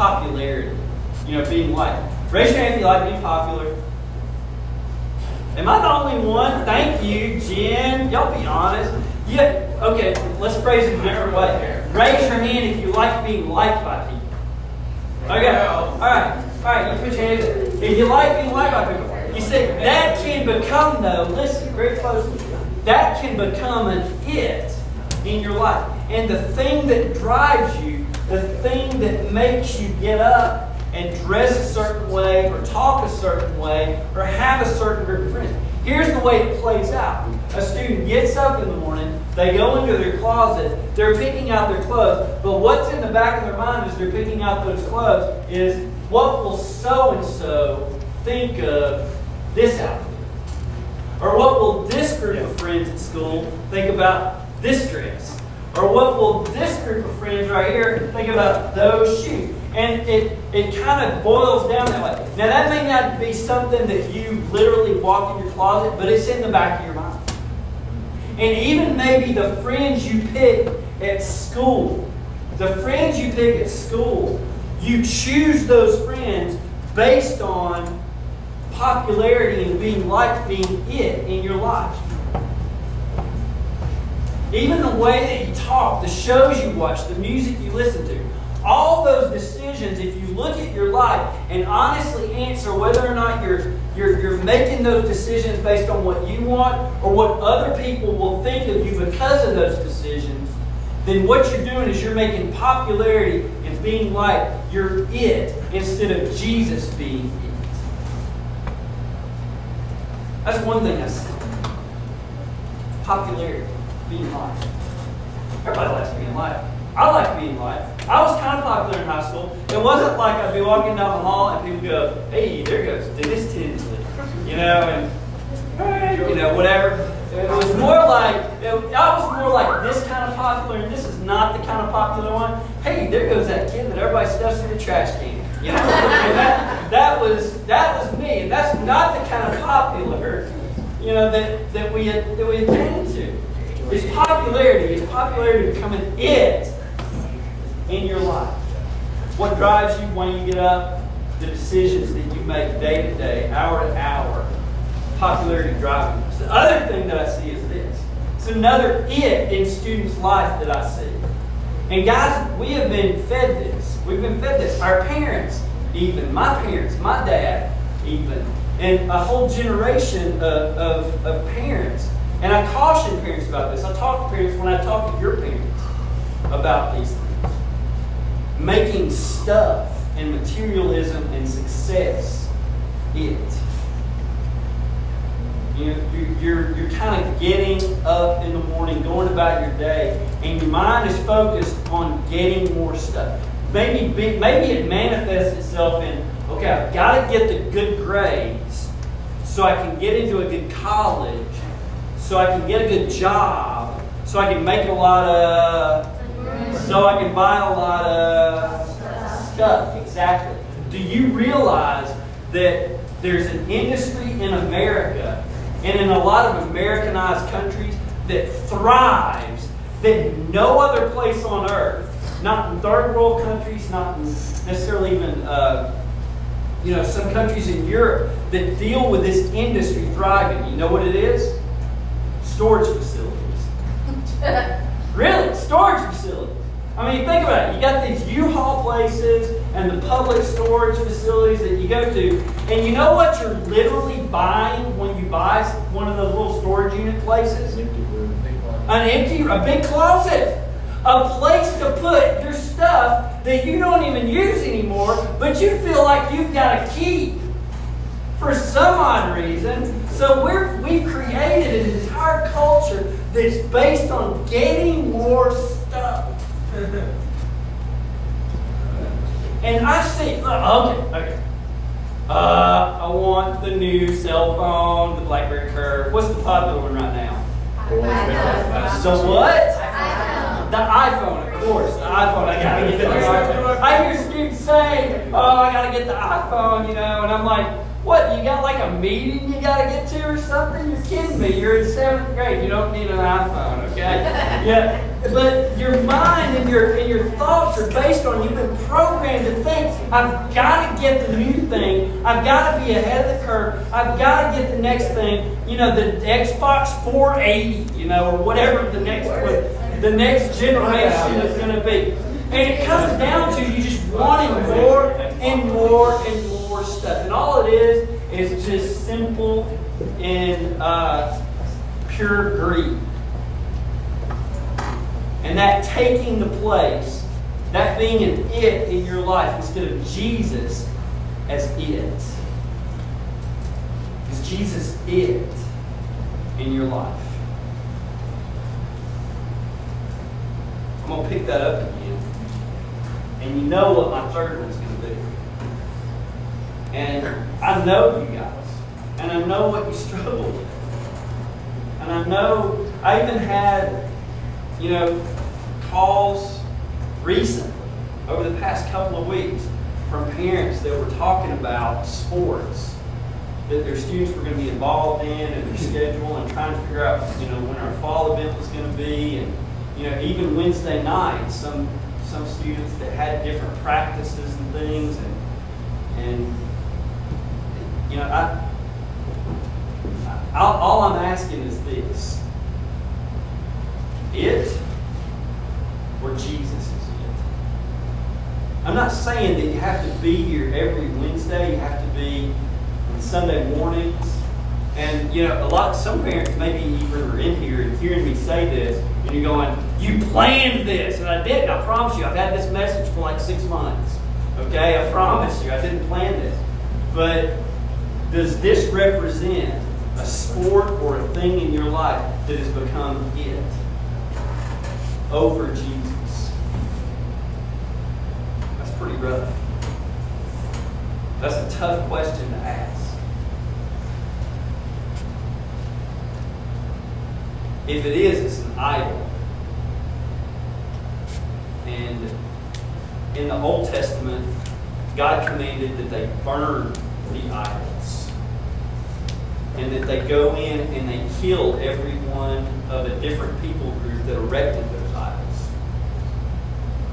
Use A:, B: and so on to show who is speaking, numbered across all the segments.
A: popularity. You know, being liked. Raise your hand if you like being popular. Am I the only one? Thank you, Jen. Y'all be honest. Yeah. Okay, let's phrase it a different way. Raise your hand if you like being liked by people. Okay. All right. You put your hands in. If you like being liked by people, you see that can become, though. Listen very closely. That can become an it in your life, and the thing that drives you, the thing that makes you get up and dress a certain way, or talk a certain way, or have a certain group of friends. Here's the way it plays out. A student gets up in the morning, they go into their closet, they're picking out their clothes, but what's in the back of their mind as they're picking out those clothes is, what will so-and-so think of this outfit? Or what will this group of friends at school think about this dress? Or what will this group of friends right here think about those shoes? And it kind of boils down that way. Now, that may not be something that you literally walk in your closet, but it's in the back of your mind. And even maybe the friends you pick at school, you choose those friends based on popularity and being liked being it in your life. Even the way that you talk, the shows you watch, the music you listen to, all those decisions, if you look at your life and honestly answer whether or not you're making those decisions based on what you want or what other people will think of you because of those decisions, then what you're doing is you're making popularity and being liked your it instead of Jesus being it. That's one thing I see. Popularity, being liked. Everybody likes being liked. I like being liked. I was kind of popular in high school. It wasn't like I'd be walking down the hall and people go, "Hey, there goes Dennis Tinsley," you know, and whatever. It was more like I was more like this kind of popular, and this is not the kind of popular one. Hey, there goes that kid that everybody stuffs in the trash can. You know, and that was me, and that's not the kind of popular, you know, that we attend to. Is popularity becoming it in your life? What drives you when you get up? The decisions that you make day to day, hour to hour. Popularity driving us. The other thing that I see is this. It's another it in students' life that I see. And guys, we have been fed this. We've been fed this. Our parents, even. My parents, my dad, even. And a whole generation of parents. And I caution parents about this. I talk to parents when I talk to your parents about these things. Making stuff and materialism and success it. You know, you're kind of getting up in the morning, going about your day, and your mind is focused on getting more stuff. Maybe it manifests itself in, okay, I've got to get the good grades so I can get into a good college, so I can get a good job, so I can make a lot of, so I can buy a lot of stuff. Exactly. Do you realize that there's an industry in America and in a lot of Americanized countries that thrives that no other place on earth, not in third world countries, not in necessarily even some countries in Europe that deal with this industry thriving. You know what it is? Storage facilities. Really? Storage facilities. I mean, think about it. You got these U-Haul places and the public storage facilities that you go to, and you know what you're literally buying when you buy one of those little storage unit places? A big closet. A place to put your stuff that you don't even use anymore, but you feel like you've got to keep for some odd reason. So we've created an entire culture that's based on getting more stuff. And I see, okay. I want the new cell phone, the BlackBerry Curve. What's the popular one right now? So what? The iPhone, of course. The iPhone. I gotta get the iPhone. I hear students say, "Oh, I gotta get the iPhone," and I'm like, "What? You got like a meeting you gotta get to or something? You're kidding me. You're in 7th grade. You don't need an iPhone, Okay? Yeah. But your mind and your thoughts are based on, you've been programmed to think, I've got to get the new thing. I've got to be ahead of the curve. I've got to get the next thing. You know, the Xbox 480, you know, or whatever the next generation is going to be. And it comes down to you just wanting more and more and more stuff. And all it is just simple and pure greed. And that taking the place, that being an it in your life instead of Jesus as it. Is Jesus it in your life? I'm going to pick that up again. And you know what my third one's going to be. And I know you guys. And I know what you struggle with. And I know, I even had, you know, calls recently, over the past couple of weeks, from parents that were talking about sports that their students were going to be involved in and their schedule and trying to figure out, you know, when our fall event was going to be. And, you know, even Wednesday nights, some students that had different practices and things. And you know, all I'm asking is this. It or Jesus is it? I'm not saying that you have to be here every Wednesday. You have to be on Sunday mornings. And, you know, some parents maybe even are in here and hearing me say this, and you're going, you planned this. And I didn't. I promise you. I've had this message for like 6 months. Okay? I promise you. I didn't plan this. But does this represent a sport or a thing in your life that has become it over Jesus? That's pretty rough. That's a tough question to ask. If it is, it's an idol. And in the Old Testament, God commanded that they burn the idols. And that they go in and they kill every one of a different people group that erected those idols.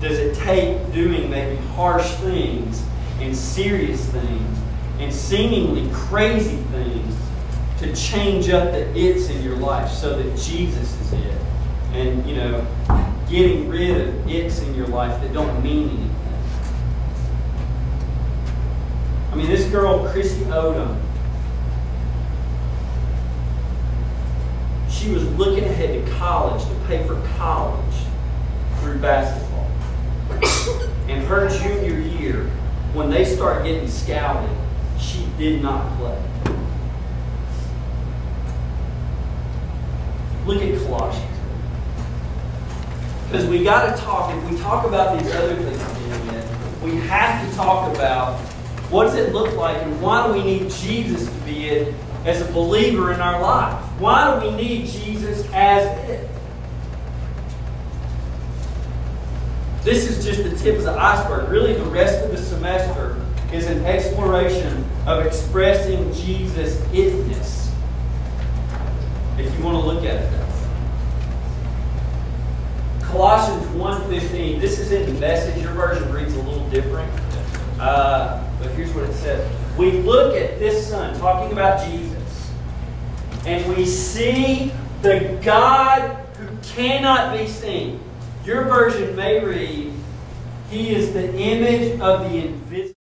A: Does it take doing maybe harsh things and serious things and seemingly crazy things to change up the it's in your life so that Jesus is it? And, you know, getting rid of it's in your life that don't mean anything. I mean, this girl, Chrissy Odom, she was looking ahead to college, to pay for college through basketball. And her junior year, when they start getting scouted, she did not play. Look at Colossians. Because we got to talk, if we talk about these other things, we have to talk about what does it look like and why do we need Jesus to be it as a believer in our life? Why do we need Jesus as it? This is just the tip of the iceberg. Really, the rest of the semester is an exploration of expressing Jesus' itness. If you want to look at it that way. Colossians 1:15. This is in the Message. Your version reads a little different. But here's what it says. We look at this Son, talking about Jesus, and we see the God who cannot be seen. Your version may read, He is the image of the invisible.